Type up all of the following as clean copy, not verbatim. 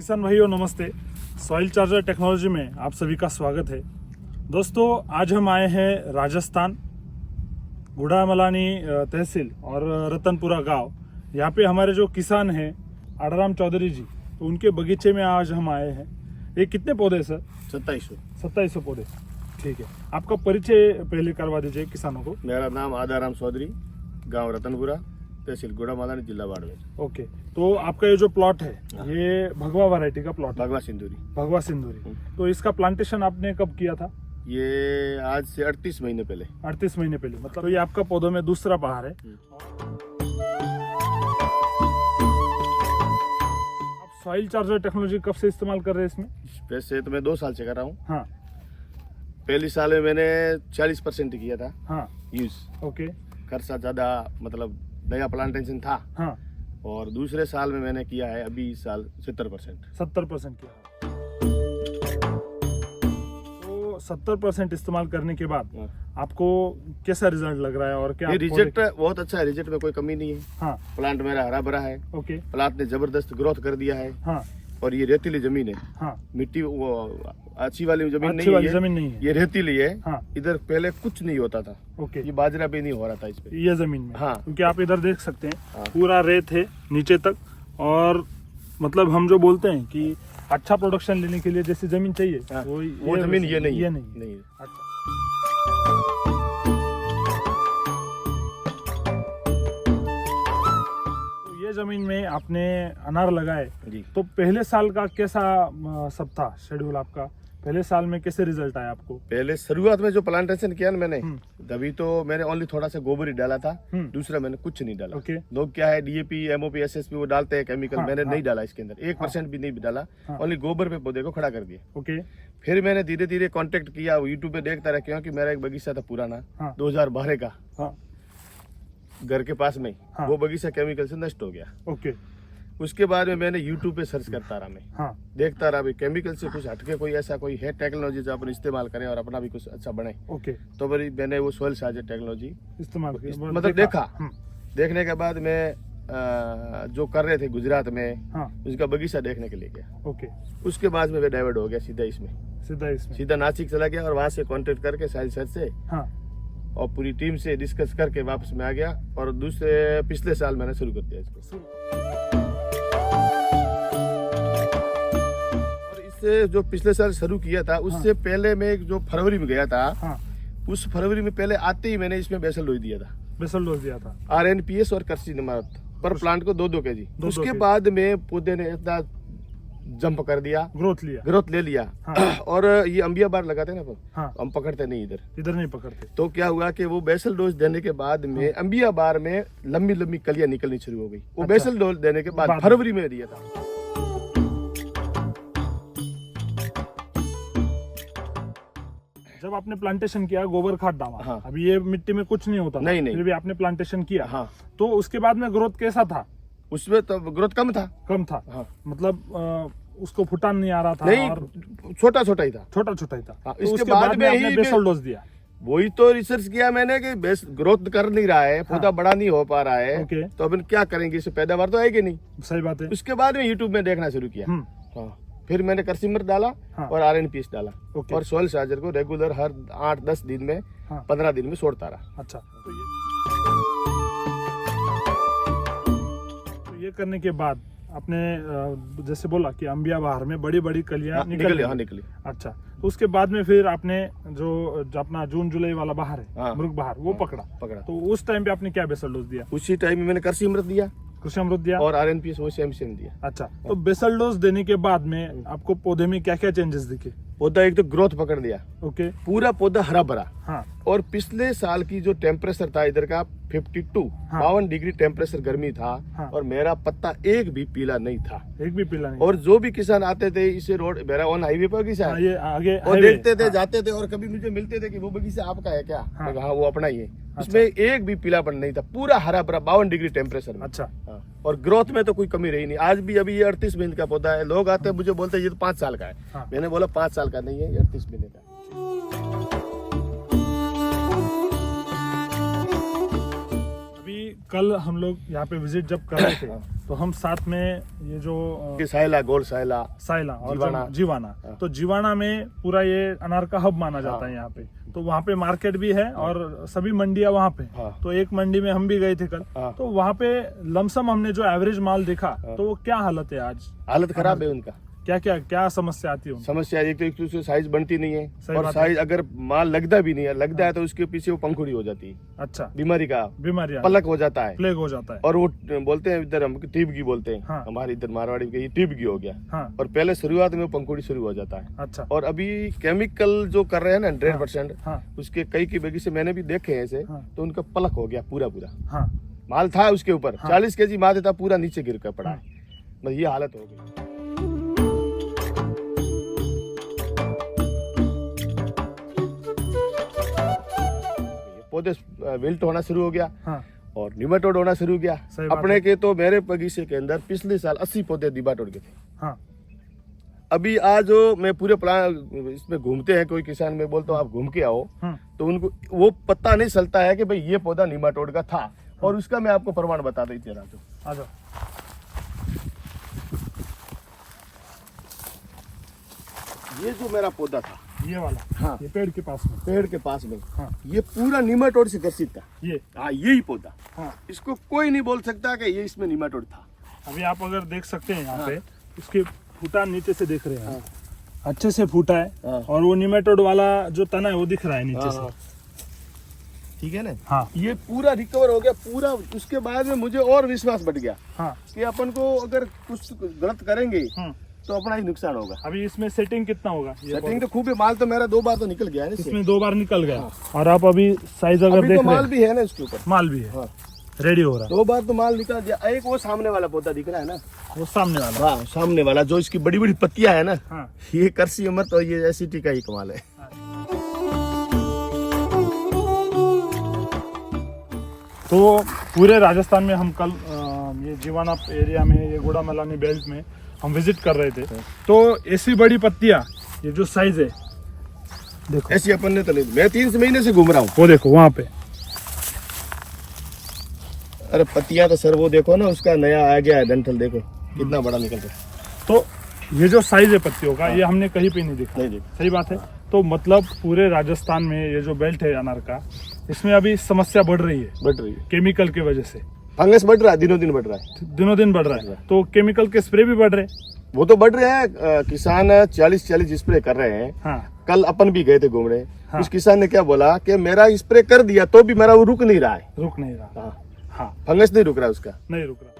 किसान भाइयों नमस्ते। सॉइल चार्जर टेक्नोलॉजी में आप सभी का स्वागत है। दोस्तों आज हम आए हैं राजस्थान गुड़ामलानी तहसील और रतनपुरा गांव। यहाँ पे हमारे जो किसान हैं आड़ाराम चौधरी जी, तो उनके बगीचे में आज हम आए हैं। ये कितने पौधे सर? 2700 पौधे। ठीक है, आपका परिचय पहले करवा दीजिए किसानों को। मेरा नाम आड़ाराम चौधरी, गांव रतनपुरा, तहसील गुड़ामलानी, जिला बाड़मेर। ओके, तो आपका ये जो प्लॉट है ये भगवा वैरायटी का प्लॉट है? भगवा सिंदूरी। तो इसका प्लांटेशन आपने कब किया था? ये आज से 38 महीने पहले। 38 महीने पहले, मतलब तो ये आपका पौधों में दूसरा बहार है। आप सॉइल चार्जर टेक्नोलॉजी कब से इस्तेमाल कर रहे हैं इसमें? वैसे तो मैं 2 साल से कर रहा हूँ। हाँ। पहली साल में मैंने 40% किया था। हाँ। यूज। ओके। खर्चा ज्यादा, मतलब नया प्लांटेशन था। हाँ। और दूसरे साल में मैंने किया है अभी इस साल 70% किया। तो 70% इस्तेमाल करने के बाद आपको कैसा रिजल्ट लग रहा है और क्या? रिजल्ट बहुत अच्छा है, रिजल्ट में कोई कमी नहीं है। हाँ। प्लांट मेरा हरा भरा है। ओके। प्लांट ने जबरदस्त ग्रोथ कर दिया है। हाँ। और ये रेतीली जमीन है। हाँ। मिट्टी वो अच्छी वाली जमीन अच्छी वाली जमीन नहीं है, ये रेतीली है। हाँ। इधर पहले कुछ नहीं होता था। ओके। ये बाजरा भी नहीं हो रहा था इस पे, ये जमीन में। हाँ। क्योंकि आप इधर देख सकते हैं। हाँ। पूरा रेत है नीचे तक, और मतलब हम जो बोलते हैं कि अच्छा प्रोडक्शन लेने के लिए जैसी जमीन चाहिए, हाँ। वो जमीन ये नहीं है। नहीं। अच्छा। तो ये जमीन में आपने अनार लगाए जी। तो पहले साल का कैसा सब था शेड्यूल आपका? पहले साल में कैसे रिजल्ट आया आपको? पहले शुरुआत में जो प्लांटेशन किया ना मैंने, तभी तो मैंने ओनली थोड़ा सा गोबर ही डाला था। दूसरा मैंने कुछ नहीं डाला। ओके। लोग क्या है डीएपी, एमओपी, एसएसपी वो डालते हैं केमिकल। हाँ, मैंने हाँ। नहीं डाला इसके अंदर, 1% भी नहीं डाला। ओनली गोबर पे पौधे को खड़ा कर दिया। ओके। फिर मैंने धीरे धीरे कांटेक्ट किया, यूट्यूब पे देखता रहा, क्योंकि मेरा एक बगीचा था पुराना, 2012 का, हाँ। घर के पास में ही। हाँ। वो बगीचा केमिकल से नष्ट हो गया। ओके। उसके बाद में मैंने यूट्यूब पे सर्च करता रहा, मैं हाँ। देखता रहा भी केमिकल से कुछ हटके कोई ऐसा कोई है टेक्नोलॉजी जो अपन इस्तेमाल करें और अपना भी कुछ अच्छा बने। ओके। तो फिर मैंने वो सॉइल चार्जर टेक्नोलॉजी इस्तेमाल किया, मतलब देखा। देखने के बाद मैं जो कर रहे थे गुजरात में, हाँ। उसका बगीचा देखने के लिए गया। ओके। उसके बाद में डाइवर्ट हो गया सीधा इसमें, सीधा नासिक चला गया और वहां से कांटेक्ट करके सॉइल सर से, हाँ। और पूरी टीम से डिस्कस करके वापस में आ गया। और पिछले साल मैंने शुरू कर दिया इसको। से जो पिछले साल शुरू किया था, उससे पहले मैं जो फरवरी में गया था, हाँ। उस फरवरी में पहले आते ही मैंने इसमें बेसल डोज दिया था। बेसल डोज दिया था RNPS और कर्सीनमाब पर प्लांट को 2-2 kg। उसके बाद में पौधे ने इतना जंप कर दिया, ग्रोथ ले लिया। हाँ। और ये अंबिया बार लगाते हैं ना, हाँ। हम पकड़ते नहीं, इधर नहीं पकड़ते। तो क्या हुआ कि वो बेसल डोज देने के बाद में अंबिया बार में लंबी लंबी कलियां निकलनी शुरू हो गई। वो बेसल डोज देने के बाद फरवरी में दिया था। जब आपने प्लांटेशन किया, गोबर खाद डाला, हाँ। अभी ये मिट्टी में कुछ नहीं होता, नहीं। फिर भी आपने प्लांटेशन किया, हाँ। तो उसके बाद में ग्रोथ कैसा था? उसमें तो ग्रोथ कम था। हाँ। मतलब उसको फुटान नहीं आ रहा था? नहीं, और छोटा छोटा ही था। हाँ। तो इसके बाद में आपने बेसल डोज दिया? वही तो रिसर्च किया मैंने कि ग्रोथ कर नहीं रहा है, पौधा बड़ा नहीं हो पा रहा है। ओके। तो अपन क्या करेंगे, इससे पैदावार तो आएगी नहीं। सही बात है। उसके बाद में यूट्यूब में देखना शुरू किया। हाँ। फिर मैंने कर्सीमर डाला, हाँ। और RNPS डाला, और सॉइल चार्जर को रेगुलर हर 8-10 दिन में, हाँ। 15 दिन में छोड़ता रहा। अच्छा। तो ये करने के बाद आपने जैसे बोला कि अंबिया बहार में बड़ी बड़ी कलियां निकली। अच्छा। तो उसके बाद में फिर आपने जो अपना जून जुलाई वाला बहार है, हाँ। मृग बहार, वो पकड़ा। तो उस टाइम पे आपने क्या बेसल डोज दिया? उसी टाइम में मैंने कृषि अमृत दिया और RNPS वो सेम दिया। अच्छा। तो बेसल डोज देने के बाद में आपको पौधे में क्या क्या चेंजेस दिखे? पौधा एक तो ग्रोथ पकड़ दिया। ओके। पूरा पौधा हरा भरा। हाँ। और पिछले साल की जो टेम्परेचर था इधर का 52 डिग्री टेम्परेचर गर्मी था। हाँ। और मेरा पत्ता एक भी पीला नहीं था। और जो भी किसान आते थे इसे रोड, मेरा ऑन हाईवे पर बगीचा है, ये आगे और देखते थे, जाते थे, और कभी मुझे मिलते थे कि वो बगीचा आपका है क्या? हाँ, वो अपना ही है। उसमें एक भी पीलापन नहीं था, पूरा हरा भरा 52 डिग्री टेम्परेचर में। अच्छा। हाँ। और ग्रोथ में तो कोई कमी रही नहीं। आज भी अभी ये 38 महीने का पौधा है। लोग आते हैं मुझे बोलते हैं ये तो 5 साल का है। हाँ। मैंने बोला 5 साल का नहीं है, 38 महीने का। अभी कल हम लोग यहाँ पे विजिट जब कर रहे थे तो हम साथ में ये जो साइला, गोल साइला और जीवाना। जीवाना, तो जीवाना में पूरा ये अनार का हब माना जाता है यहाँ पे। तो वहाँ पे मार्केट भी है और सभी मंडियां वहाँ पे। तो एक मंडी में हम भी गए थे कल, तो वहाँ पे लमसम हमने जो एवरेज माल देखा तो वो क्या हालत है आज? हालत खराब है उनका। क्या समस्या आती है? समस्या एक तो उसकी साइज बनती नहीं है, सही और बात साइज अगर माल लगता भी नहीं है, लगता है तो उसके पीछे वो पंखुड़ी हो जाती है। अच्छा, बीमारी पलक हो जाता है, प्लेग हो जाता है। और वो बोलते हैं इधर हम टिबगी बोलते हैं। हाँ। हमारे इधर मारवाड़ी में ये टिबगी हो गया। हाँ। और पहले शुरुआत में वो पंखुड़ी शुरू हो जाता है। अच्छा। और अभी केमिकल जो कर रहे हैं ना 100%, हाँ। उसके कई की बगी से मैंने भी देखे हैं ऐसे। हाँ। तो उनका पलक हो गया पूरा। हाँ। माल था उसके ऊपर, हाँ। 40 kg माल था, पूरा नीचे गिर कर पड़ा है। बस ये हालत हो गई। पौधे विल्ट होना शुरू हो गया। हाँ। और निमाटोड होना शुरू हो गया। अपने के तो मेरे बगीचे के अंदर पिछले साल 80 पौधे निमाटोड के थे। हाँ। अभी आज जो मैं पूरे प्लान इसमें घूमते हैं, कोई किसान में बोलता हूँ आप घूम के आओ, तो उनको वो पता नहीं चलता है कि भाई ये पौधा निमाटोड का था। और उसका मैं आपको प्रमाण बता देती हूँ। आ जाओ। ये जो मेरा पौधा था, ये वाला, हाँ, ये पेड़ के पास में, हाँ, ये पूरा निमाटोड से ग्रसित था। ये, हाँ, यही पौधा। हाँ। इसको कोई नहीं बोल सकता कि ये इसमें निमाटोड था। अभी आप अगर देख सकते हैं यहाँ पे, इसके फूटा नीचे से देख रहे हैं, अच्छे से फूटा है। और वो निमेटोड वाला जो तना है वो दिख रहा है नीचे से। ठीक है ना? हाँ। ये पूरा रिकवर हो गया पूरा। उसके बाद में मुझे और विश्वास बढ़ गया। हाँ। कि अपन को अगर कुछ गलत करेंगे तो अपना ही नुकसान होगा। अभी इसमें सेटिंग कितना होगा? सेटिंग तो खूब है। माल तो मेरा 2 बार तो निकल गया है इसमें 2 बार निकल गया। और आप अभी साइज अगर देख रहे हैं, माल भी है ना इसके ऊपर, माल भी है, रेडी हो रहा है। 2 बार तो माल निकल गया। एक वो सामने वाला पौधा दिख रहा है ना, वो सामने वाला, हाँ, सामने वाला जो इसकी बड़ी बड़ी पत्तियां है ना, हाँ। ये करसी अमृत और ये एसिटी का ही कमाल है। तो पूरे राजस्थान में हम कल ये जीवाना एरिया में, ये गुड़ामलानी बेल्ट में हम विजिट कर रहे थे। तो ऐसी बड़ी पत्तियां, ये जो साइज है देखो, ऐसी अपन ने तो नहीं। मैं 3 महीने से घूम रहा हूँ। वो देखो वहां पे, अरे पत्तियां तो सर वो देखो ना, उसका नया आ गया है डंठल, देखो कितना बड़ा निकल रहा है। तो ये जो साइज है पत्तियों का, ये हमने कहीं पे नहीं देखा। सही बात है। तो मतलब पूरे राजस्थान में ये जो बेल्ट है अनार का, इसमें अभी समस्या बढ़ रही है केमिकल की वजह से। फंगस बढ़ रहा है, दिनों दिन बढ़ रहा है, दिनों दिन बढ़ रहा है। तो केमिकल के स्प्रे भी बढ़ रहे हैं। वो तो बढ़ रहे हैं। किसान 40 स्प्रे कर रहे हैं। हाँ। कल अपन भी गए थे घूमने। हाँ। उस किसान ने क्या बोला कि मेरा स्प्रे कर दिया तो भी मेरा वो रुक नहीं रहा है। हाँ, फंगस नहीं रुक रहा, उसका नहीं रुक रहा।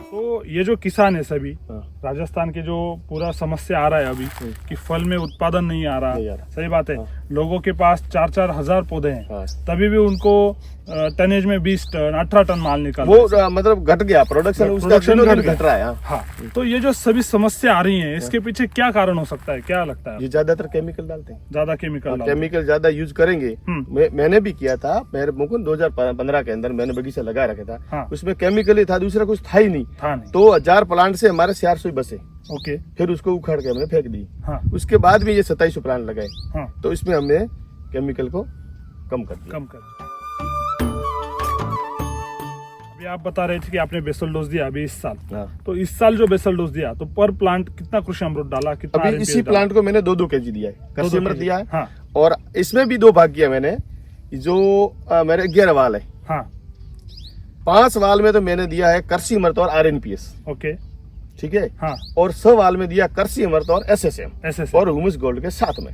तो ये जो किसान है सभी राजस्थान के, जो पूरा समस्या आ रहा है अभी कि फल में उत्पादन नहीं आ रहा। सही बात है। लोगों के पास 4-4 हजार पौधे हैं, तभी भी उनको टनेज में 20 टन 18 टन माल निकल वो मतलब घट गया प्रोडक्शन घट रहा है। हाँ। तो ये जो सभी समस्या आ रही है, इसके पीछे क्या कारण हो सकता है, क्या लगता है? ये ज्यादातर केमिकल डालते हैं। ज्यादा केमिकल ज्यादा यूज करेंगे। मैंने भी किया था। मेरे मुकुंद 2015 के अंदर मैंने बगीचा लगा रखा था। उसमें केमिकल ही था, दूसरा कुछ था ही नहीं। तो 1000 प्लांट से हमारे 400 बसे। ओके। फिर उसको उखाड़ के हमने फेंक दी। हाँ। उसके बाद भी ये 27 प्लांट लगाए। हाँ। तो इसमें हमने केमिकल को कम कर दिया। अभी आप बता रहे थे कि आपने बेसल डोज दिया अभी इस साल। हाँ। तो इस साल जो बेसल डोज दिया, तो पर प्लांट कितना कृषि अमृत डाला? कितना? अभी इसी प्लांट को मैंने 2-2 kg दिया है, कृषि अमृत दिया है। हाँ। और इसमें भी 2 भाग किया मैंने, जो मेरे 11 वाल है। हाँ। 5 वाल में तो मैंने दिया है कृषि अमृत और RNPS। ओके, ठीक है। हाँ। और 100 वाल में दिया कृषि अमृत और SSM और ह्यूमस गोल्ड के साथ में।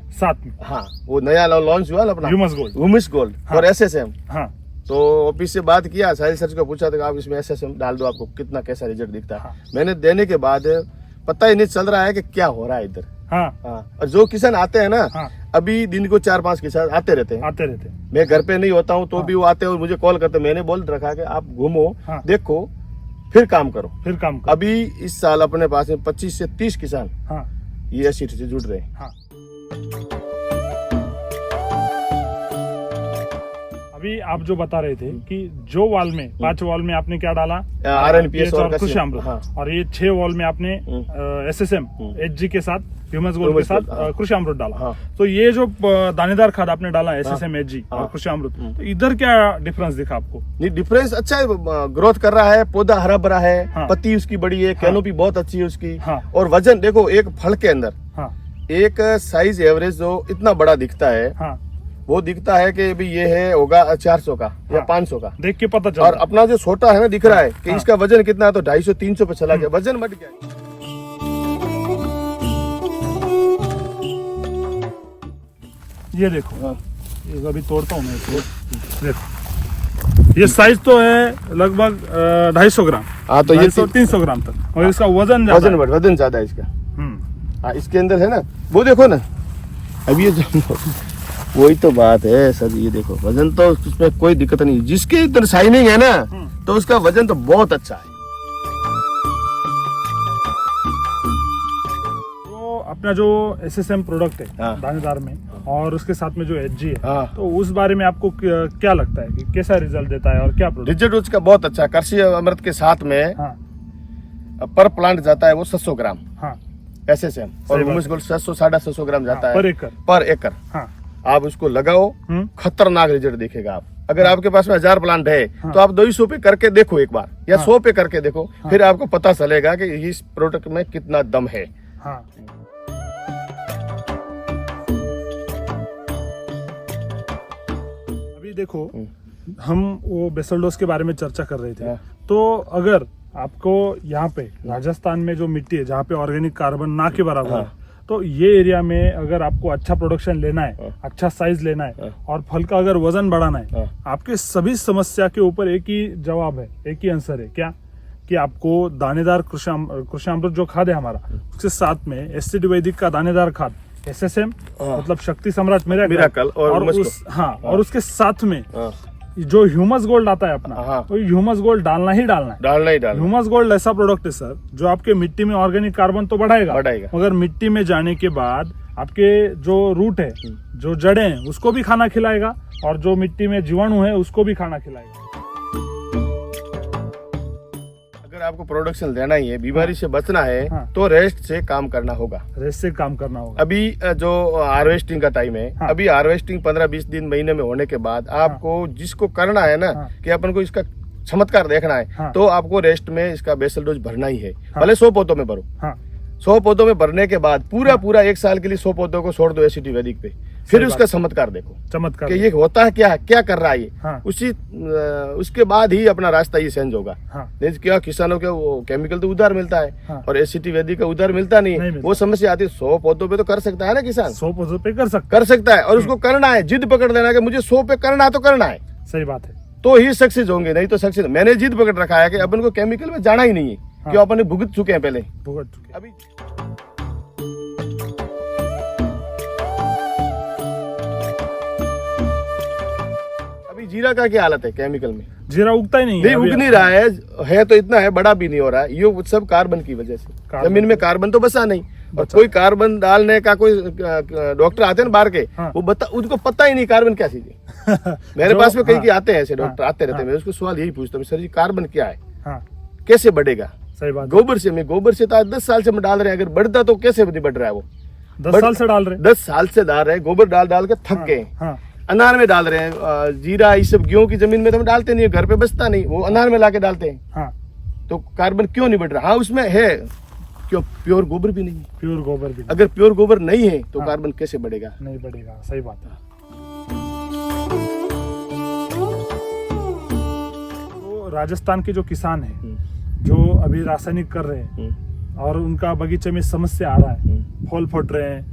हाँ, वो नया लॉन्च हुआ अपना ह्यूमस गोल्ड और SSM। हाँ। तो ऑफिस से बात किया, साहिल सर को पूछा था आप इसमें SSM डाल दो, आपको कितना कैसा रिजल्ट दिखता है। हाँ। मैंने देने के बाद पता ही नहीं चल रहा है कि क्या हो रहा है इधर। हाँ। हाँ। और जो किसान आते हैं ना, हाँ, अभी दिन को 4-5 किसान आते रहते हैं। मैं घर पे नहीं होता हूँ तो भी वो आते हैं और मुझे कॉल करते हैं। मैंने बोल रखा कि आप घूमो, देखो, फिर काम करो। अभी इस साल अपने पास में 25 से 30 किसान ये एसिड से जुड़ रहे हैं। अभी आप जो बता रहे थे कि जो वॉल में 5 वॉल में आपने क्या डाला, RNPS और कृषि अमृत, हाँ। और ये 6 वॉल में आपने SSM HG के साथ, ह्यूमस गोल्ड के साथ कृषि अमृत डाला। हाँ। तो ये जो दानेदार खाद आपने डाला SSM HG और कृषि अमृत, तो इधर क्या डिफरेंस दिखा आपको? नहीं, डिफरेंस अच्छा है, ग्रोथ कर रहा है, पौधा हरा भरा है, हाँ। पत्ती उसकी बड़ी है, कैनोपी बहुत अच्छी है उसकी, हाँ। और वजन देखो एक फल के अंदर हाँ एक साइज एवरेज जो इतना बड़ा दिखता है, हाँ, वो दिखता है कि भी ये है होगा 400 का या 500 का, देख के पता चला। और अपना जो छोटा है ना दिख रहा है कि हाँ। इसका वजन कितना है, तो 250-300 पे चला गया, वजन बढ़ गया। ये देखो, हाँ। ये अभी तोड़ता हूँ मैं इसको, देखो ये साइज तो है लगभग 250 ग्राम, हाँ, तो ये 300 ग्राम तक, और इसका वजन ज्यादा है। वजन ज्यादा है इसका। हम्म, इसके अंदर है ना, वो देखो ना, अभी ये वही तो बात है सर, ये देखो वजन तो उसमें कोई दिक्कत नहीं, जिसके इधर शाइनिंग है ना तो उसका वजन तो बहुत अच्छा है। तो अपना जो SSM प्रोडक्ट है हाँ। दानेदार में, और उसके साथ में जो HG है, हाँ। तो उस बारे में आपको क्या लगता है कि कैसा रिजल्ट देता है और क्या प्रोडक्ट? रिजल्ट उसका बहुत अच्छा है। कृषि अमृत के साथ में हाँ पर प्लांट जाता है वो 700 ग्राम हाँ SSM, और ह्यूमस गोल्ड 700-750 ग्राम जाता है पर एकड़। हाँ आप उसको लगाओ, खतरनाक रिजल्ट दिखेगा। आप अगर आपके पास में 1000 प्लांट है तो आप 200 पे करके देखो एक बार, या 100 पे करके देखो, फिर आपको पता चलेगा कि इस प्रोडक्ट में कितना दम है। हाँ। अभी देखो, हम वो बेसल डोज के बारे में चर्चा कर रहे थे, हाँ। तो अगर आपको यहाँ पे राजस्थान में जो मिट्टी है जहाँ पे ऑर्गेनिक कार्बन ना के बराबर है, हाँ। तो ये एरिया में अगर आपको अच्छा प्रोडक्शन लेना है, अच्छा साइज लेना है, और फल का अगर वजन बढ़ाना है, आपके सभी समस्या के ऊपर एक ही जवाब है, एक ही आंसर है, क्या कि आपको दानेदार कृषि अमृत जो खाद है हमारा, उसके साथ में एससीडी वैदिक का दानेदार खाद SSM, मतलब शक्ति सम्राट मिराकल, और और उसके साथ में जो ह्यूमस गोल्ड आता है अपना, तो ह्यूमस गोल्ड डालना ही डालना है। ह्यूमस गोल्ड ऐसा प्रोडक्ट है सर जो आपके मिट्टी में ऑर्गेनिक कार्बन तो बढ़ाएगा, मगर मिट्टी में जाने के बाद आपके जो रूट है, जो जड़ें हैं, उसको भी खाना खिलाएगा, और जो मिट्टी में जीवाणु है उसको भी खाना खिलाएगा। अगर आपको प्रोडक्शन लेना ही है, बीमारी से बचना है, तो रेस्ट से काम करना होगा। अभी जो हार्वेस्टिंग का टाइम है, अभी हार्वेस्टिंग 15-20 दिन महीने में होने के बाद आपको जिसको करना है ना कि अपन को इसका चमत्कार देखना है, तो आपको रेस्ट में इसका बेसल डोज भरना ही है। भले 100 पौधों में भरो, 100 पौधों में भरने के बाद पूरा 1 साल के लिए 100 पौधों को छोड़ दो एसिडी वैदिक पे, फिर उसका चमत्कार देखो, चमत्कार कि ये होता है क्या कर रहा है ये। उसके बाद ही अपना रास्ता ये चेंज होगा। नहीं क्या किसानों के वो केमिकल तो उधार मिलता है, और एसिडी वैदिक का उधार मिलता नहीं, वो समस्या आती है। 100 पौधों पे तो कर सकता है ना किसान, 100 पौधों पे कर सकता है, और उसको करना है, जिद पकड़ लेना कि मुझे 100 पे करना है तो करना है। सही बात है, तो ही सक्सेस होंगे, नहीं तो सक्सेस। मैंने जिद पकड़ रखा है कि अपन को केमिकल में जाना ही नहीं है, क्यों अपन भुगत चुके हैं पहले। अभी जीरा का क्या हालत है? केमिकल में जीरा उगता ही नहीं उग नहीं रहा है तो इतना है, बड़ा भी नहीं हो रहा है। ये सब कार्बन की वजह से, जमीन में कार्बन तो बसा नहीं, और कोई कार्बन डालने का कोई डॉक्टर आते हैं बाहर के, वो उनको पता ही नहीं कार्बन क्या चीज है। मेरे पास में कई आते हैं ऐसे डॉक्टर, आते रहते हैं, मैं उसको सवाल यही पूछता हूँ, सर जी कार्बन क्या है, कैसे बढ़ेगा? सही बात। गोबर से तो आज 10 साल से हम डाल रहे हैं, अगर बढ़ता तो कैसे बढ़ रहा है? वो 10 साल से डाल रहे हैं, 10 साल से डाल रहे हैं, गोबर डाल के थक गए। अनार में डाल रहे हैं, जीरा ये सब गेहूं की जमीन में तो हम डालते नहीं है, घर पे बचता नहीं, वो अनार में लाके डालते हैं। तो कार्बन क्यों नहीं बढ़ रहा? हाँ उसमें है, क्यों? प्योर गोबर भी नहीं है। प्योर गोबर भी, अगर प्योर गोबर नहीं है तो कार्बन कैसे बढ़ेगा? नहीं बढ़ेगा। सही बात है। तो राजस्थान के जो किसान है, जो अभी रासायनिक कर रहे हैं, और उनका बगीचे में समस्या आ रहा है, फूल फट रहे हैं,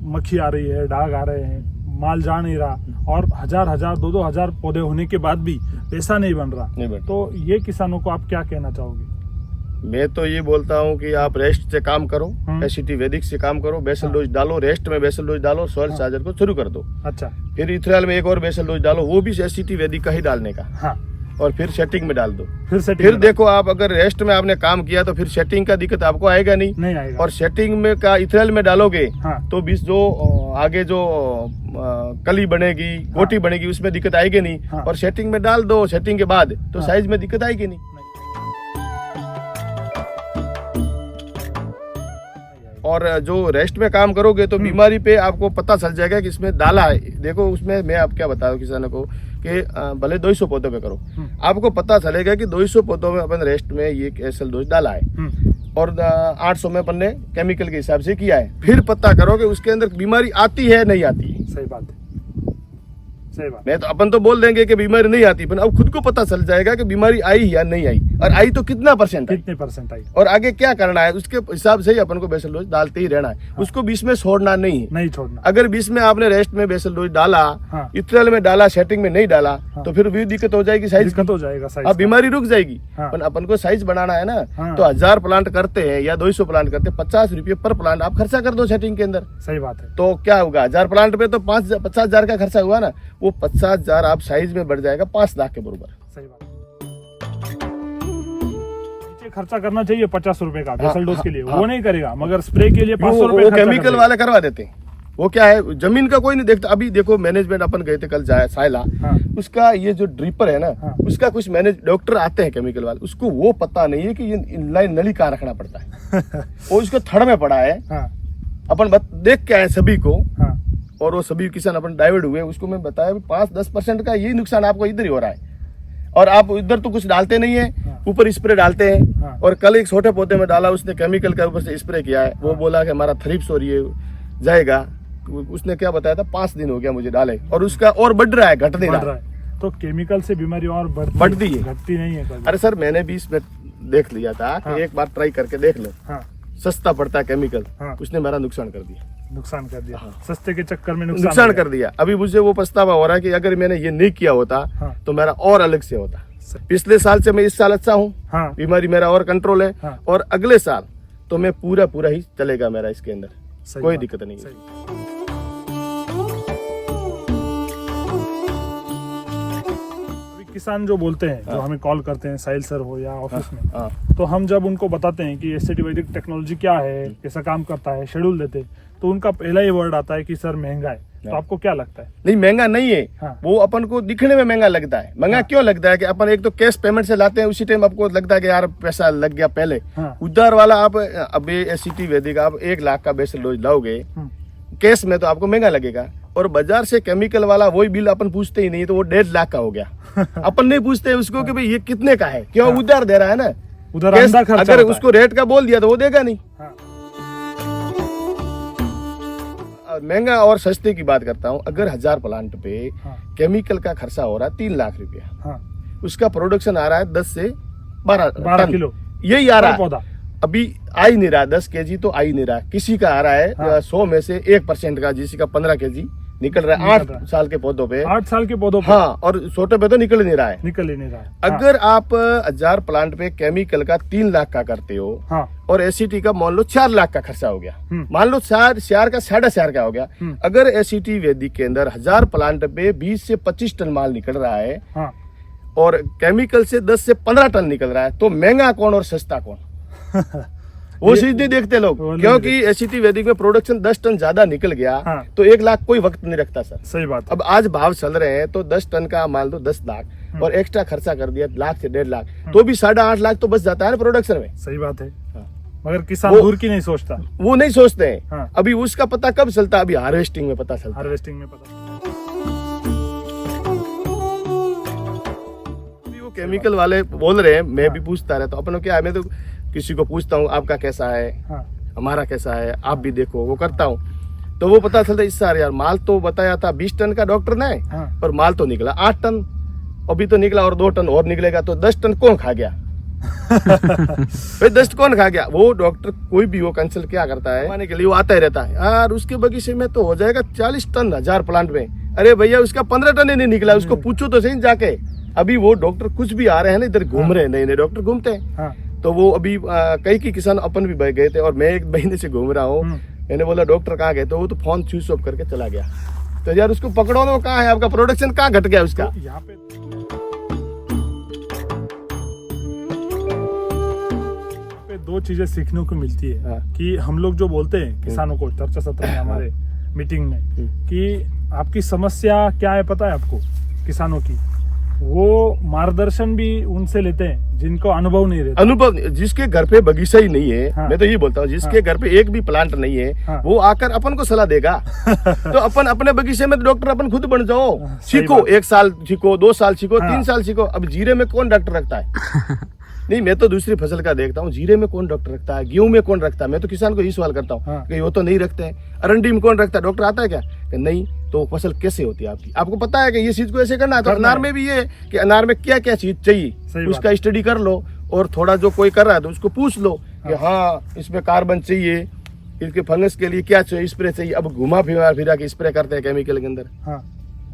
मक्खी आ रही है, डाग आ रहे हैं, माल जा नहीं रहा, और 1000 2-2 हजार पौधे होने के बाद भी पैसा नहीं बन रहा, तो ये किसानों को आप क्या कहना चाहोगे? मैं तो ये बोलता हूँ कि आप रेस्ट से काम करो, एसिडी वैदिक से काम करो, बेसल डोज डालो, रेस्ट में बेसल डोज डालो, सॉइल चार्जर को शुरू कर दो। अच्छा, फिर इथेनॉल में एक और बेसल डोज डालो, वो भी एसिडी वैदिक का ही डालने का, और फिर सेटिंग में डाल दो। फिर देखो आप अगर रेस्ट में आपने काम किया तो फिर सेटिंग का दिक्कत आपको आएगा नहीं आएगा। और सेटिंग में का इथेनॉल में डालोगे तो बीच जो आगे जो कली बनेगी, गोटी बनेगी, उसमें दिक्कत आएगी नहीं। हाँ। और सेटिंग में डाल दो, सेटिंग के बाद तो हाँ। साइज में दिक्कत आएगी नहीं। और जो रेस्ट में काम करोगे तो बीमारी पे आपको पता चल जाएगा कि इसमें डाला है। देखो उसमें मैं आप क्या बताऊं किसानों को कि भले 200 पौधों पे करो, आपको पता चलेगा कि 200 पौधों में अपन रेस्ट में ये एसएल डोज डाला है और 800 में अपन ने केमिकल के हिसाब से किया है। फिर पता करो कि उसके अंदर बीमारी आती है नहीं आती है। सही बात है, सही बात। मैं तो अपन तो बोल देंगे कि बीमारी नहीं आती, पर अब खुद को पता चल जाएगा कि बीमारी आई या नहीं आई, और आई तो कितना परसेंट आई, कितने परसेंट आई, और आगे क्या करना है, उसके हिसाब से ही अपन को बेसल डोज डालते ही रहना है। हाँ। उसको बीच में छोड़ना नहीं है, नहीं छोड़ना। अगर बीच में आपने रेस्ट में बेसल डोज डाला, हाँ। इथ्रेल में डाला, सेटिंग में नहीं डाला, हाँ। तो फिर भी दिक्कत हो जाएगी, साइज दिक्कत हो जाएगा साइज अब बीमारी रुक जाएगी। हाँ। पर अपन को साइज बढ़ाना है ना, हाँ। तो 1000 प्लांट करते हैं या 200 प्लांट करते हैं, 50 रुपये पर प्लांट आप खर्चा कर दो सेटिंग के अंदर। सही बात है। तो क्या होगा, 1000 प्लांट पे तो 50,000 का खर्चा हुआ ना, वो 50,000 आप साइज में बढ़ जाएगा 5 लाख के बराबर। सही बात। नीचे खर्चा करना चाहिए 50 रुपए का बेसल डोज के लिए, वो नहीं करेगा, मगर स्प्रे के लिए 500 रुपए वो खर्चा केमिकल कर वाले करवा देते हैं। वो क्या है, जमीन का कोई नहीं देखता। अभी देखो मैनेजमेंट अपन गए थे कल जाए सायला, हाँ। उसका ये जो ड्रिपर है ना, हाँ। उसका कुछ डॉक्टर आते हैं केमिकल वाले, उसको वो पता नहीं है कि ये इनलाइन नली कहाँ रखना पड़ता है। वो उसको थड़ में पड़ा है। हाँ। अपन देख के आए सभी को, हाँ। और वो सभी किसान अपन डाइवर्ट हुए। उसको मैं बताया 5-10% का यही नुकसान आपको इधर ही हो रहा है, और आप इधर तो कुछ डालते नहीं है, हाँ। ऊपर स्प्रे डालते हैं। हाँ। और कल एक छोटे पौधे में डाला, उसने केमिकल का ऊपर से स्प्रे किया है। वो बोला कि हमारा थ्रिप्स हो रही है, जाएगा। उसने क्या बताया था, 5 दिन हो गया मुझे डाले, और उसका और बढ़ रहा है, घट नहीं रहा है। तो केमिकल से बीमारी और बढ़ती है, घटती नहीं है कभी। अरे सर मैंने भी इसमें देख लिया था हाँ। कि एक बार ट्राई करके देख लो, हाँ। सस्ता पड़ता है केमिकल। हाँ। उसने मेरा नुकसान कर दिया, नुकसान कर दिया। हाँ। सस्ते के चक्कर में नुकसान कर दिया। अभी मुझे वो पछतावा हो रहा है कि अगर मैंने ये नहीं किया होता, हाँ। तो मेरा और अलग से होता। पिछले साल से मैं इस साल अच्छा हूँ, हाँ। बीमारी मेरा और कंट्रोल है। हाँ। और अगले साल तो मैं पूरा ही चलेगा मेरा इसके अंदर, सही कोई बात, दिक्कत नहीं है। सही। किसान जो बोलते हैं, जो हमें कॉल करते हैं, साहिल सर हो या ऑफिस में, हाँ। तो हम जब उनको बताते हैं कि एससीटी वैदिक टेक्नोलॉजी क्या है, कैसा काम करता है, शेड्यूल देते हैं, तो उनका पहला ही वर्ड आता है कि सर महंगा है। तो आपको क्या लगता है? नहीं, महंगा नहीं है। हाँ। वो अपन को दिखने में महंगा लगता है। महंगा हाँ। क्यों लगता है कि अपन एक तो कैश पेमेंट से लाते हैं, उसी टाइम आपको लगता है कि यार पैसा लग गया पहले। हाँ। उधार वाला आप अभी एससीटी वैदिक आप 1 लाख का बेसल डोज लाओगे कैश में, तो आपको महंगा लगेगा। और बाजार से केमिकल वाला वही बिल अपन पूछते ही नहीं, तो वो 1.5 लाख का हो गया। अपन नहीं पूछते उसको कि भाई ये कितने का है, क्यों? हाँ। उधार दे रहा है ना, उधर कैश आंधा खर्चा अगर होता उसको रेट का बोल दिया तो वो देगा नहीं। हाँ। महंगा और सस्ते की बात करता हूँ, अगर 1000 प्लांट पे हाँ। केमिकल का खर्चा हो रहा है 3 लाख रुपया, हाँ। उसका प्रोडक्शन आ रहा है 10 से 12 12 टन। किलो यही आ रहा पर है। पौधा। अभी आ ही नहीं रहा, 10 केजी तो आ ही नहीं रहा। किसी का आ रहा है हाँ। 100 में से 1% का, जिसी का 15 केजी निकल रहा है। निकल रहा 8 है। साल के पौधों पे, 8 साल के पौधों पर हाँ, और छोटे पे तो निकल ही नहीं रहा है। निकल ही नहीं रहा है। अगर आप 1000 प्लांट पे केमिकल का 3 लाख का करते हो, हाँ। और एससीटी का मान लो 4 लाख का खर्चा हो गया, मान लो 4 का 4.5 का हो गया। अगर एससीटी वैदिक के अंदर 1000 प्लांट पे 20 से 25 टन माल निकल रहा है, हाँ। और केमिकल से 10 से 15 टन निकल रहा है, तो महंगा कौन और सस्ता कौन? वो चीज नहीं देखते लोग, वो नहीं क्योंकि एससीटी वैदिक में प्रोडक्शन 10 टन ज्यादा निकल गया, हाँ। तो 1 लाख कोई वक्त नहीं रखता सर। सही बात है। अब आज भाव चल रहे हैं, तो 10 टन का मान लो 10 लाख, और एक्स्ट्रा खर्चा कर दिया 1 लाख से 1.5 लाख, तो भी 8.5 लाख तो बच जाता है ना प्रोडक्शन में। सही बात है। हाँ। मगर किसान वो- दूर की नहीं सोचता, वो नहीं सोचते हैं। हाँ। अभी उसका पता कब चलता है? अभी हार्वेस्टिंग में पता चलता है। हार्वेस्टिंग में पता। अभी वो केमिकल वाले बोल रहे हैं, मैं भी पूछता रहता हूँ। अपन क्या है, मैं तो किसी को पूछता हूँ आपका कैसा है, हाँ। हमारा कैसा है, आप भी देखो, वो करता हूँ, तो वो पता चलता है इस साल यार माल तो बताया था 20 टन का डॉक्टर ने, हाँ। पर माल तो निकला 8 टन, अभी तो निकला और 2 टन और निकलेगा, तो 10 टन कौन खा गया? भाई 10 कौन खा गया? वो डॉक्टर कोई भी वो कंसल्ट क्या करता है माने के लिए, वो आता ही रहता है, यार उसके बगीचे में तो हो जाएगा 40 टन 1000 प्लांट में। अरे भैया उसका 15 टन ही नहीं निकला, उसको पूछो तो सही जाके। अभी वो डॉक्टर कुछ भी आ रहे हैं ना इधर घूम रहे हैं, नए नए डॉक्टर घूमते हैं। हाँ। तो वो अभी कई की किसान अपन भी गए थे, और मैं 1 महीने से घूम रहा हूँ। मैंने बोला डॉक्टर कहाँ गए? तो वो तो फोन स्विच ऑफ करके चला गया। तो यार उसको पकड़ो ना, कहाँ है आपका प्रोडक्शन, कहाँ घट गया उसका? तो यहाँ पे 2 चीजें सीखने को मिलती है। हाँ। कि हम लोग जो बोलते हैं किसानों को चर्चा सत्र में हमारे, मीटिंग में कि आपकी समस्या क्या है पता है आपको, किसानों की, वो मार्गदर्शन भी उनसे लेते हैं जिनको अनुभव नहीं रहता। अनुभव, जिसके घर पे बगीचा ही नहीं है, हाँ। मैं तो ये बोलता हूँ जिसके घर पे एक भी प्लांट नहीं है, हाँ। वो आकर अपन को सलाह देगा। तो अपन अपने बगीचे में डॉक्टर अपन खुद बन जाओ, सही सीखो, बात। 1 साल सीखो, 2 साल सीखो, हाँ। 3 साल सीखो। अब जीरे में कौन डॉक्टर रखता है? नहीं, मैं तो दूसरी फसल का देखता हूँ, जीरे में कौन डॉक्टर रखता है, गेहूं में कौन रखता है? मैं तो किसान को यही सवाल करता हूँ हाँ। कि वो तो नहीं रखते हैं। अरंडी में कौन रखता है? डॉक्टर आता है क्या? कि नहीं। तो फसल कैसे होती है आपकी? आपको पता है कि ये चीज को ऐसे करना है। तो करना अनार है। में भी ये कि अनार में क्या क्या चीज सही चाहिए, बात। उसका स्टडी कर लो, और थोड़ा जो कोई कर रहा है तो उसको पूछ लो कि हाँ इसमें कार्बन चाहिए, इसके फंगस के लिए क्या चाहिए, स्प्रे चाहिए। अब घुमा फिरा के स्प्रे करते हैं केमिकल के अंदर। हाँ,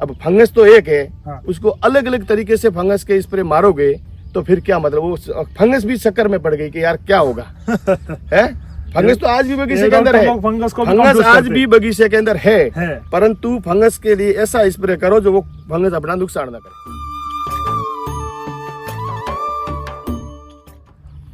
अब फंगस तो एक है, हाँ। उसको अलग अलग तरीके से फंगस के स्प्रे मारोगे तो फिर क्या मतलब? वो फंगस भी चक्कर में पड़ गई कि यार क्या होगा। है, फंगस तो आज भी बगीचे के अंदर है, फंगस को भी फंगस confuse आज करते भी बगीचे के अंदर है। है, परंतु फंगस के लिए ऐसा स्प्रे करो जो वो फंगस अपना नुकसान ना करे।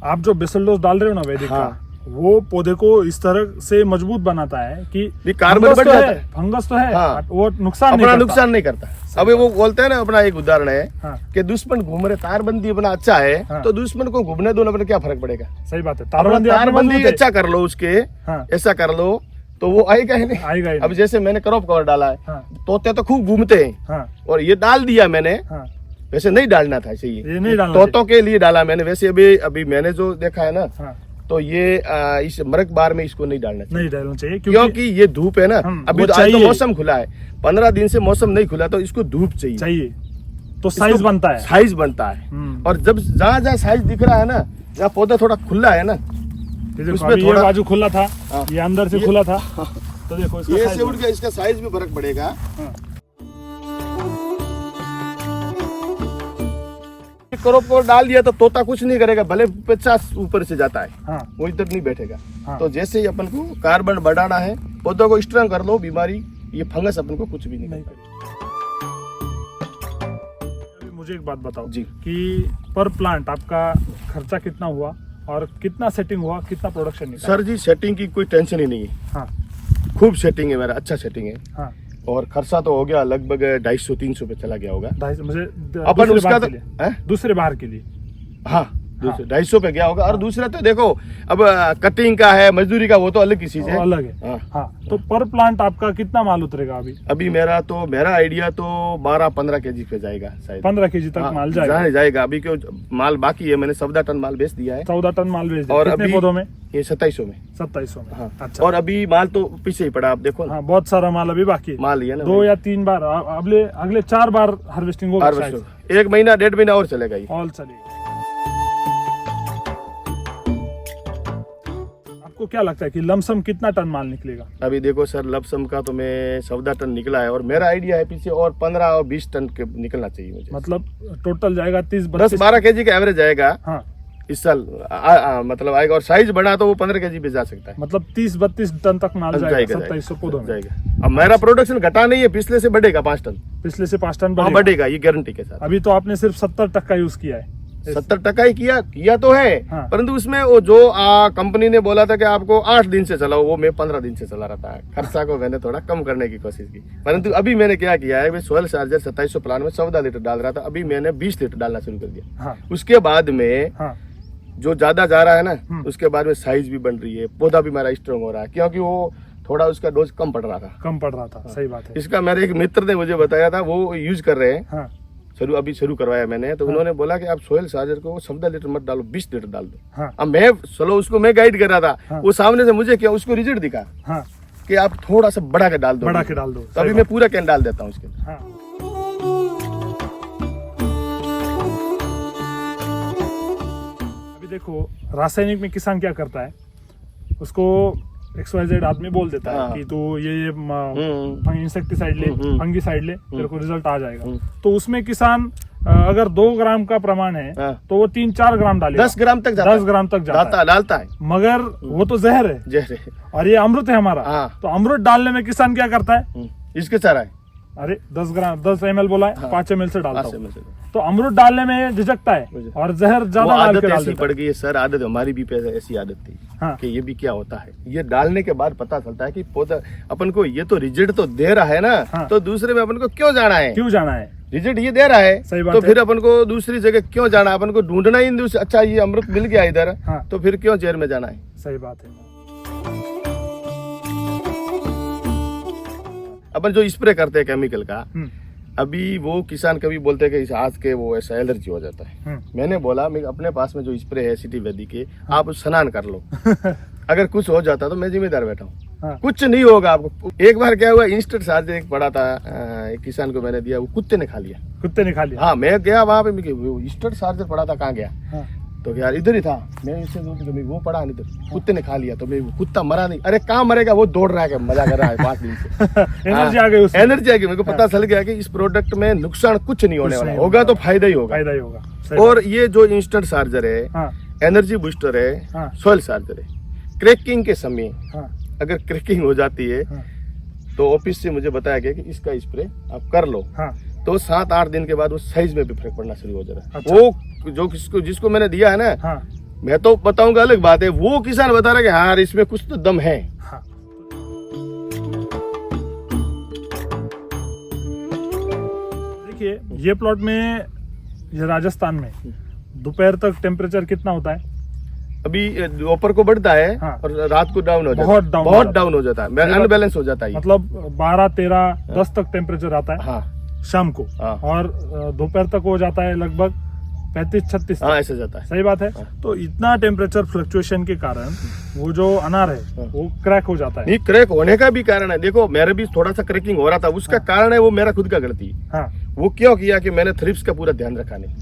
आप जो बेसल डाल रहे हो ना वैदिक हाँ। का, वो पौधे को इस तरह से मजबूत बनाता है कि भी कार्बन फंगस बढ़ तो जाता है, है। फंगस तो है, हाँ। वो नुकसान नहीं अपना करता। नुकसान नहीं करता। अभी वो बोलते हैं ना, अपना एक उदाहरण है हाँ। कि दुश्मन घूम रहे, तारबंदी अपना अच्छा है, हाँ। तो दुश्मन को घूमने दो ना, अपने क्या फर्क पड़ेगा? सही बात है। अपना तारबंदी आपने तारबंदी मजबूत है। अच्छा कर लो उसके, हाँ। ऐसा कर लो तो वो आएगा ही नहीं। आएगा ही अब नहीं। जैसे मैंने क्रॉप कवर डाला है, हाँ। तोते तो खूब घूमते हैं, हाँ, और ये डाल दिया मैंने, हाँ, वैसे नहीं डालना था। ऐसे ये नहीं डालना तोतों के लिए डाला मैंने। वैसे अभी अभी मैंने जो देखा है ना, हाँ, तो ये इस मरक बार में इसको नहीं डालना चाहिए, नहीं डालना चाहिए क्योंकि ये धूप है ना। अभी वो तो आज तो चाहिए। मौसम खुला है, 15 दिन से मौसम नहीं खुला, तो इसको धूप चाहिए, चाहिए तो साइज बनता है। साइज बनता है। और जब जहाँ जहाँ साइज दिख रहा है ना, जहाँ पौधा थोड़ा खुला है ना, ये देखो, उसमें अभी ये थोड़ा- बाजू खुला था, हाँ। ये अंदर से खुला था, तो देखो इसका ये size से उठ बना। गया, इसका साइज भी फर्क पड़ेगा। हाँ। क्रॉप को डाल दिया तो तोता कुछ नहीं करेगा, भले 50 ऊपर से जाता है, हाँ, वो इधर नहीं बैठेगा। हाँ। तो जैसे ही अपन को कार्बन बढ़ाना है, पौधों को स्ट्रांग कर लो, बीमारी ये फंगस अपन को कुछ भी नहीं नहीं करेगा। अभी मुझे एक बात बताओ जी। कि पर प्लांट आपका खर्चा कितना हुआ और कितना सेटिंग हुआ, कितना प्रोडक्शन निकला? सर जी, सेटिंग की कोई टेंशन ही नहीं है, हाँ, खूब सेटिंग है मेरा, अच्छा सेटिंग है। हाँ, और खर्चा तो हो गया लगभग 250-300 पे चला गया होगा। 250 मुझे अपन दूसरे उसका बार तो के लिए, हैं? दूसरे बार के लिए। हाँ, 250 पे गया होगा। और दूसरा तो देखो, अब कटिंग का है, मजदूरी का, वो तो अलग की चीज है। वो अलग है। हाँ। हाँ, तो पर प्लांट आपका कितना माल उतरेगा अभी? अभी मेरा आइडिया तो 12-15 केजी पे जाएगा शायद। 15 केजी तक हाँ, माल जाएगा। जाएगा। अभी क्यों माल बाकी है, मैंने 14 टन माल बेच दिया है। 14 टन माल बेच दिया। और कितने अभी पौधों में? ये 2700 में। 2700 में। हाँ। अच्छा। और अभी माल तो पीछे ही पड़ा, आप देखो ना। हाँ, बहुत सारा माल अभी बाकी है। माल ही है ना, 2 या 3 बार, अगले 4 बार हार्वेस्टिंग होगा शायद। हार्वेस्ट 1 महीना 1.5 महीना और चलेगा ये। ऑल चलेगा। आपको क्या लगता है कि लमसम कितना टन माल निकलेगा? अभी देखो सर, लपसम का तो मैं 14 टन निकला है, और मेरा आइडिया है पीछे और 15 और 20 टन के निकलना चाहिए मुझे। मतलब टोटल जाएगा 30-32। 10-12 केजी का एवरेज जाएगा हाँ, इस साल। मतलब आएगा, और साइज बढ़ा तो वो 15 केजी पे जा सकता है। मतलब 30-32 टन तक माल जाएगा 2700 पौधों में। जाएगा। अब मेरा प्रोडक्शन घटा नहीं है, पिछले से बढ़ेगा 5 टन। पिछले से 5 टन हाँ, बढ़ेगा। बढ़ेगा, ये गारंटी के साथ। अभी तो आपने सिर्फ 70% यूज किया है। 70% ही किया तो है। हाँ। परंतु उसमें वो जो कंपनी ने बोला था कि आपको 8 दिन से चलाओ, वो मैं 15 दिन से चला रहा था। खर्चा को मैंने थोड़ा कम करने की कोशिश की। परंतु अभी मैंने क्या किया है, मैं सोयल चार्जर 2700 प्लान में 14 लीटर डाल रहा था, अभी मैंने 20 लीटर डालना शुरू कर दिया। हाँ, उसके बाद में हाँ, जो ज्यादा जा रहा है ना, उसके बाद में साइज भी बन रही है, पौधा भी मेरा स्ट्रांग हो रहा है, क्योंकि वो थोड़ा उसका डोज कम पड़ रहा था। कम पड़ रहा था। सही बात है। इसका मेरे एक मित्र ने मुझे बताया था, वो यूज कर रहे हैं। हाँ, अभी शुरू करवाया मैंने, तो उन्होंने बोला कि आप सोयल चार्जर को 14 लीटर मत डालो, 20 लीटर डाल दो। हाँ, अब मैं उसको मैं गाइड कर रहा था। हाँ। वो सामने से मुझे क्या उसको रिजल्ट दिखा हाँ, कि आप थोड़ा सा बढ़ा के डाल दो, बढ़ा के डाल दो। तो अभी मैं पूरा कैन डाल देता हूँ उसके अंदर। हाँ, अभी देखो, रासायनिक में किसान क्या करता है, उसको XYZ आदमी बोल देता है हाँ। कि तू ये हम्म। इंसेक्टिसाइड ले, हम्म। फंगीसाइड ले, तेरे को रिजल्ट आ जाएगा। हम्म। तो उसमें किसान अगर 2 ग्राम का प्रमाण है हाँ। तो वो 3-4 ग्राम डालेगा। 10 ग्राम तक जाता 10 ग्राम तक जाता है। डालता है। मगर वो तो जहर है जहर है। और ये अमृत है हमारा। हाँ। तो अमृत डालने में किसान क्या करता है? इसके चारा है। अरे 10 ml बोला है, हाँ। 5 ml से डालता 5 हूँ। ml से। तो अमरूद डालने में झिझकता है और जहर वो ज्यादा डाल आदत के डाल ऐसी देता पड़ है। गई है सर, आदत हमारी भी ऐसी आदत थी हाँ। कि ये भी क्या होता है, ये डालने के बाद पता चलता है कि पौधा अपन को ये तो रिजल्ट तो दे रहा है ना, हाँ। तो दूसरे में अपन को क्यों जाना है, क्यों जाना है? रिजल्ट ये दे रहा है सही बात तो है। फिर अपन को दूसरी जगह क्यों जाना है, अपन को ढूंढना ही नहीं, अच्छा ये अमृत मिल गया इधर, हाँ। तो फिर क्यों जहर में जाना है। सही बात है। अपन जो स्प्रे करते हैं केमिकल का, हम्म, अभी वो किसान कभी बोलते हैं कि इस आज के वो ऐसा एलर्जी हो जाता है। मैंने बोला मैं अपने पास में जो स्प्रे है सिटी वैदी के, आप स्नान कर लो, अगर कुछ हो जाता तो मैं जिम्मेदार बैठा हूँ, हाँ। कुछ नहीं होगा आपको। एक बार क्या हुआ, इंस्टेंट चार्जर एक पड़ा था, एक किसान को मैंने दिया, वो कुत्ते ने खा लिया। कुत्ते ने खा लिया? हाँ, मैं गया वहां पे, इंस्टेंट चार्जर पड़ा था, कहाँ गया, हाँ। तो यार इधर ही था, मैं इससे वो पड़ा नहीं, इधर कुत्ते ने खा लिया, तो मैं कुत्ता मरा नहीं, अरे कहाँ मरेगा, वो दौड़ रहा है, मजा कर रहा है 5 दिन से। एनर्जी आ गई उसमें। एनर्जी आ गई, मेरे को पता चल गया कि इस प्रोडक्ट में नुकसान कुछ नहीं होने वाला, होगा तो फायदा ही होगा। फायदा ही होगा। सही और ये जो इंस्टेंट चार्जर है, हाँ। एनर्जी बूस्टर है, हाँ। सॉइल चार्जर है, क्रैकिंग के समय हाँ। अगर क्रैकिंग हो जाती है हाँ। तो ऑफिस से मुझे बताया गया कि इसका स्प्रे आप कर लो, हाँ। तो 7-8 दिन के बाद वो साइज में भी फर्क पड़ना शुरू हो जाता है। अच्छा। वो जो जिसको मैंने दिया है ना, हाँ। मैं तो बताऊंगा अलग बात है, वो किसान बता रहा है कि हाँ इसमें कुछ तो दम है। हाँ। देखिए ये प्लॉट में, ये राजस्थान में दोपहर तक टेम्परेचर कितना होता है? अभी दोपहर को बढ़ता है, हाँ। और रात को डाउन हो जाता है, बहुत डाउन हो बहुत जाता है। डाउन हो जाता है, अनबैलेंस हो जाता है ये। मतलब 12, 13, 10 तक टेम्परेचर आता है हाँ शाम को, हाँ। और दोपहर तक हो जाता है लगभग 35-36 हाँ, ऐसा जाता है। सही बात है। हाँ। तो इतना टेम्परेचर फ्लक्चुएशन के कारण वो जो अनार है हाँ। वो क्रैक हो जाता है। नहीं, क्रैक होने का भी कारण है, देखो मेरे भी थोड़ा सा क्रैकिंग हो रहा था, उसका कारण है वो मेरा खुद का गलती। हाँ। वो क्यों किया कि मैंने थ्रिप्स का पूरा ध्यान रखा नहीं।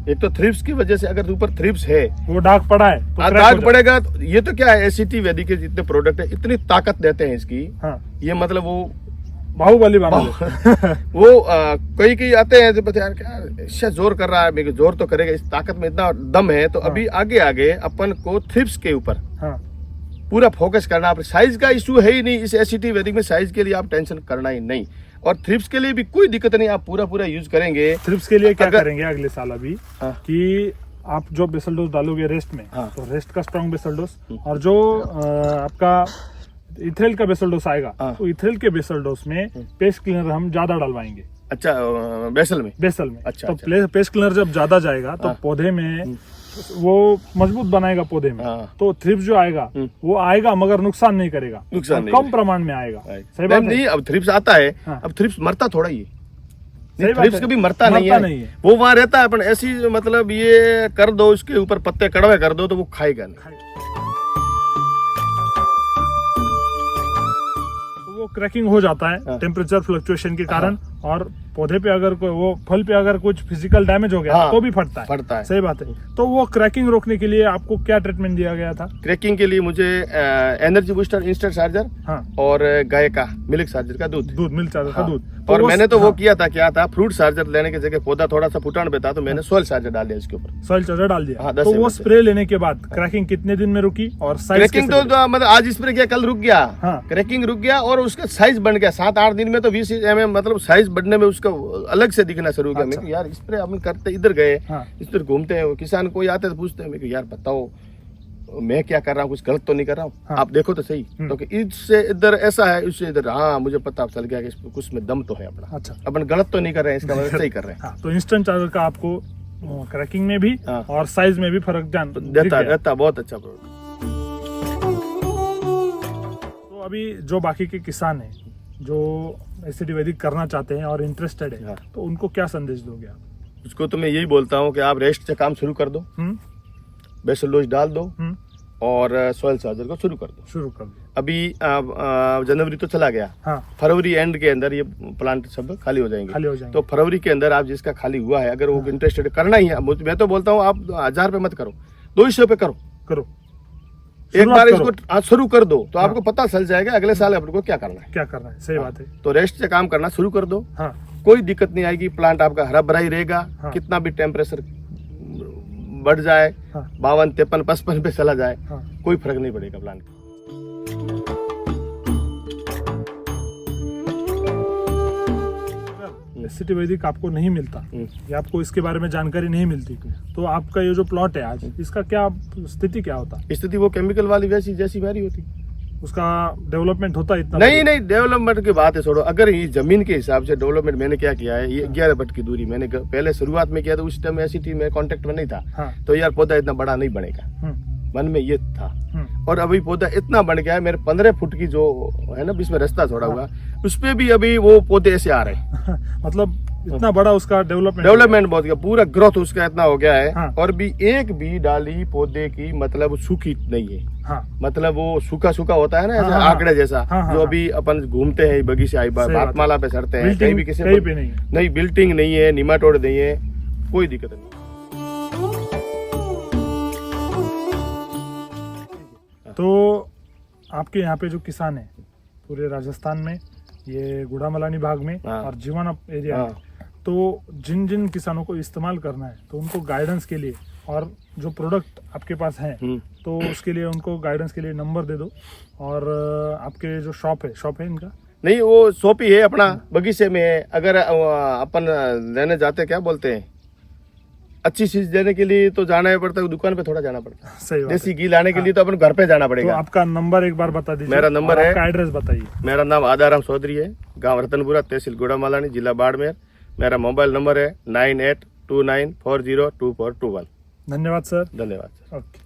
एक तो थ्रिप्स की वजह से, अगर ऊपर थ्रिप्स है, वो दाग पड़ा है तो crack हो दाग जाता पड़ेगा, तो ये तो क्या है, एसिटी वैदिक के जितने प्रोडक्ट है इतनी ताकत देते हैं इसकी, है। हाँ। ये मतलब वो बाहुबली बना दे। वो कई आते हैं तो पता यार क्या इससे जोर कर रहा है, मेरे को जोर तो करेगा, इस ताकत में इतना दम है, तो हाँ। अभी आगे आगे अपन को थ्रिप्स के ऊपर हाँ। पूरा फोकस करना। आप साइज का इशू है ही नहीं, इस एसिटी वैदिक में साइज के लिए आप टेंशन करना ही नहीं, और थ्रिप्स के लिए भी कोई दिक्कत नहीं, आप पूरा यूज करेंगे। थ्रिप्स के लिए क्या अगर- करेंगे अगले साल अभी, हाँ। कि आप जो बेसल डोज डालोगे रेस्ट में, हाँ। तो रेस्ट का स्ट्रॉन्ग बेसल डोज, और जो आपका इथेल का बेसल डोज आएगा, हाँ। तो इथेल के बेसल डोज में पेस्ट क्लीनर हम ज्यादा डलवाएंगे अच्छा, बेसल में। बेसल में। अच्छा, तो अच्छा। पेस्ट क्लीनर जब ज्यादा जाएगा तो हाँ। पौधे में वो मजबूत बनाएगा पौधे में, हाँ। तो थ्रिप्स जो आएगा वो आएगा मगर नुकसान नहीं करेगा, नुकसान और नहीं कम करेगा। प्रमाण में आएगा। सही बात है। नहीं, अब थ्रिप्स आता है, हाँ। अब थ्रिप्स मरता थोड़ा ही सही बात थ्रिप्स है। कभी मरता नहीं है, वो वहां रहता है, अपन ऐसी मतलब ये कर दो, उसके ऊपर पत्ते कड़वे कर दो तो वो खाएगा नहीं। तो वो क्रैकिंग हो जाता है हाँ। टेम्परेचर फ्लक्चुएशन के कारण, और पौधे पे अगर कोई वो फल पे अगर कुछ फिजिकल डैमेज हो गया हाँ, तो भी फटता है। सही बात है। तो वो क्रैकिंग रोकने के लिए आपको क्या ट्रीटमेंट दिया गया था? क्रैकिंग के लिए मुझे एनर्जी बूस्टर इंस्टेंट चार्जर, हाँ। और गाय का मिल्क चार्जर का दूध मिल्क चार्जर का हाँ। दूध। और मैंने तो वो हाँ, किया था, क्या था, फ्रूट चार्जर लेने की जगह पौधा थोड़ा सा फुटान पे था, तो मैंने सॉइल चार्जर डाल दिया इसके ऊपर। सॉइल चार्जर डाल दिया। हाँ, 10 तो वो ml से। स्प्रे लेने के बाद क्रैकिंग कितने दिन में रुकी, और साइज क्रैकिंग तो मतलब आज स्प्रे किया, कल रुक गया। हाँ। क्रैकिंग रुक गया, और उसका साइज बढ़ गया 7-8 दिन में, तो 20 mm मतलब साइज बढ़ने में उसका अलग से दिखना शुरू हो गया। अच्छा। मैं यार स्प्रे हम करते इधर गए, हाँ। इधर घूमते हैं, किसान कोई आते तो पूछते हैं, मैं यार बताओ मैं क्या कर रहा हूँ, कुछ गलत तो नहीं कर रहा हूँ, हाँ। आप देखो तो सही। तो कि इससे इधर ऐसा है, उससे इधर, हाँ मुझे पता चल गया कि कुछ में दम तो है अपना। अच्छा। अपन गलत तो नहीं कर रहे हैं, इसका मतलब सही कर रहे हैं। हाँ, तो इंस्टेंट चार्जर का आपको क्रैकिंग में भी हाँ। और साइज में भी फर्क देता बहुत अच्छा प्रोडक्ट। तो अभी जो बाकी के किसान हैं जो एसिडी वैदिक करना चाहते हैं और इंटरेस्टेड है, हाँ। तो उनको क्या संदेश दोगे आप? उसको तो मैं यही बोलता हूँ कि आप रेस्ट से काम शुरू कर दो, बेसल डोज डाल दो, और सॉइल चार्जर को शुरू कर दो। शुरू कर दो। अभी जनवरी तो चला गया, हाँ। फरवरी एंड के अंदर ये प्लांट सब खाली हो जाएंगे। तो फरवरी के अंदर आप जिसका खाली हुआ है, अगर वो इंटरेस्टेड करना ही है, मैं तो बोलता हूँ आप 1000 पे मत करो, 200 पे करो। एक बार इसको आज शुरू कर दो, तो आपको पता चल जाएगा अगले साल आपको क्या करना है। सही बात है। तो रेस्ट से काम करना शुरू कर दो। हाँ। कोई दिक्कत नहीं आएगी, प्लांट आपका हरा भरा ही रहेगा। हाँ। कितना भी टेम्परेचर बढ़ जाए, हाँ। 52, 53, 55 पे चला जाए, हाँ। कोई फर्क नहीं पड़ेगा प्लांट को। सिटी वैदिक आपको नहीं मिलता या आपको इसके बारे में जानकारी नहीं मिलती, तो आपका ये जो प्लॉट है आज, इसका क्या स्थिति क्या होता? स्थिति वो केमिकल वाली वैसी जैसी मेरी होती, उसका डेवलपमेंट होता इतना? नहीं, डेवलपमेंट की बात है छोड़ो। अगर ये जमीन के हिसाब से डेवलपमेंट मैंने क्या किया है, ये 11 फुट की दूरी मैंने पहले शुरुआत में किया था, उस टाइम ऐसी टीम में कांटेक्ट में नहीं था। हाँ। तो यार पौधा इतना बड़ा नहीं बनेगा, मन में ये था। और अभी पौधा इतना बन गया है, मेरे 15 फुट की जो है ना बीच में रास्ता छोड़ा हुआ, उस पे भी अभी वो पौधे ऐसे आ रहे हैं। मतलब इतना बड़ा उसका डेवलपमेंट बहुत गया, पूरा ग्रोथ उसका इतना हो गया है। हाँ। और भी एक भी डाली पौधे की मतलब सूखी नहीं है। हाँ। मतलब वो सूखा सूखा होता है ना, ऐसे हाँ। आंकड़े जैसा। हाँ। जो अभी अपन घूमते हैं बगीचे आई भातमाला पे चढ़ते हैं, कहीं भी किसी कहीं पे नहीं, बिल्टिंग नहीं है, निमाटोड नहीं है, कोई दिक्कत नहीं। तो आपके यहाँ पे जो किसान है पूरे राजस्थान में, ये गुड़ामलानी भाग में और जीवन एरिया में, तो जिन जिन किसानों को इस्तेमाल करना है तो उनको गाइडेंस के लिए और जो प्रोडक्ट आपके पास है तो उसके लिए उनको गाइडेंस के लिए नंबर दे दो। और आपके जो शॉप है इनका? नहीं, वो शॉप ही है अपना, बगीचे में है। अगर अपन लेने जाते क्या बोलते हैं, अच्छी चीज देने के लिए तो जाना ही पड़ता है, दुकान पे थोड़ा जाना पड़ता है। सही बात है। देसी घी लाने के लिए तो अपन घर पे जाना पड़ेगा। तो आपका नंबर एक बार बता दीजिए। मेरा नंबर है, आपका एड्रेस बताइए। मेरा नाम आदाराम चौधरी है, गांव रतनपुरा, तहसील गुड़ामलानी, जिला बाड़मेर। मेरा मोबाइल नंबर है 9829402421। धन्यवाद सर। धन्यवाद सर। ओके।